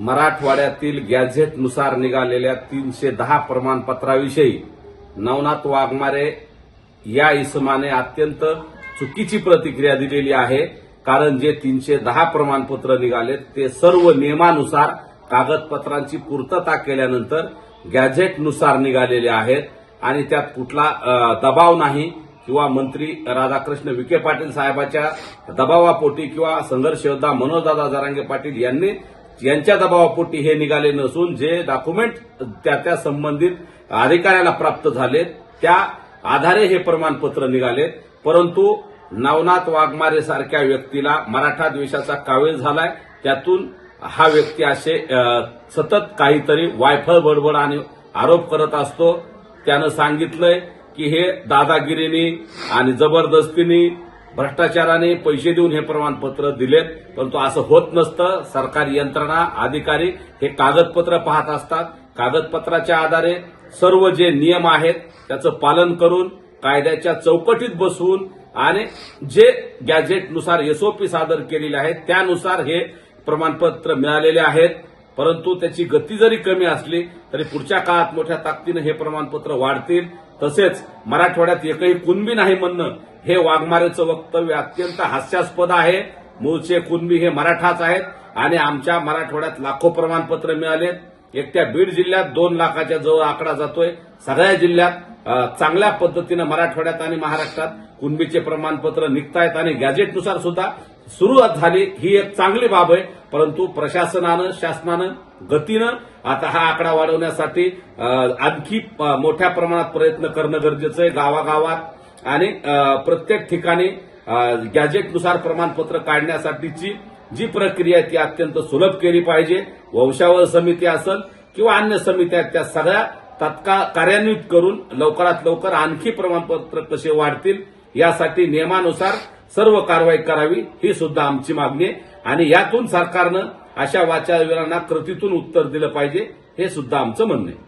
मराठवाड्यातील गॅझेटनुसार निघालेल्या 310 प्रमाणपत्राविषयी नवनाथ वाघमारे या इसमाने अत्यंत चुकीची प्रतिक्रिया दिलेली आहे। कारण जे 310 प्रमाणपत्र निघाले ते सर्व नियमानुसार कागदपत्रांची पूर्तता केल्यानंतर गॅझेटनुसार निघालेले आहेत आणि त्यात कुठला दबाव नाही किंवा मंत्री राधाकृष्ण विखे पाटील साहेबांच्या दबावापोटी किंवा संघर्ष योद्धा मनोजदादा जरांगे पाटील यांच्या दबावापोटी हे निघाले नसून जे डॉक्युमेंट त्या संबंधित अधिकाऱ्याला प्राप्त झाले त्या आधारे हे प्रमाणपत्र निघाले। परंतु नवनाथ वाघमारे सारख्या व्यक्तीला मराठा द्वेषाचा कावीळ झालाय। त्यातून हा व्यक्ती असे सतत काहीतरी वायफळ बडबड आणि आरोप करत असतो। त्यानं सांगितलंय की हे दादागिरीने आणि जबरदस्तीने भ्रष्टाचाराने पैसे देऊन हे प्रमाणपत्र दिलेत, परंतु असं होत नसतं। सरकारी यंत्रणा अधिकारी हे कागदपत्र पाहत असतात। कागदपत्राच्या आधारे सर्व जे नियम आहेत त्याचं पालन करून कायद्याच्या चौकटीत बसवून आणि जे गॅझेटनुसार एसओपी सादर केलेले आहेत त्यानुसार हे प्रमाणपत्र मिळालेले आहेत। परंतु त्याची गती जरी कमी असली तरी पुढच्या काळात मोठ्या ताकदीने हे प्रमाणपत्र वाढतील। तसेच मराठवाड्यात एकही कुणबी नाही म्हणणं हे वाघमारेचं वक्तव्य अत्यंत हास्यास्पद आहे। मूळचे कुणबी हे मराठाच आहेत आणि आमच्या मराठवाड्यात लाखो प्रमाणपत्र मिळालेत। एकट्या बीड जिल्ह्यात 2 लाखाच्या जवळ आकडा जातोय। सगळ्या जिल्ह्यात चांगल्या पद्धतीनं मराठवाड्यात आणि महाराष्ट्रात कुणबीचे प्रमाणपत्र निघतायत आणि गॅझेटनुसार सुद्धा सुरुवात झाली ही एक चांगली बाब आहे। परंतु प्रशासनानं शासनानं गतीनं आता हा आकडा वाढवण्यासाठी आणखी मोठ्या प्रमाणात प्रयत्न करणं गरजेचं आहे। गावागावात आणि प्रत्येक ठिकाणी गॅझेटनुसार प्रमाणपत्र काढण्यासाठीची जी प्रक्रिया आहे ती अत्यंत सुलभ केली पाहिजे। वंशावळ समिती असेल किंवा अन्य समित्या आहेत त्या सगळ्या तत्काळ कार्यान्वित करून लवकरात लवकर आणखी प्रमाणपत्र कसे वाढतील यासाठी नियमानुसार सर्व कारवाई करावी ही सुद्धा आमची मागणी आहे आणि यातून सरकारनं अशा वाचाविरांना कृतीतून उत्तर दिलं पाहिजे हे सुद्धा आमचं म्हणणं आहे।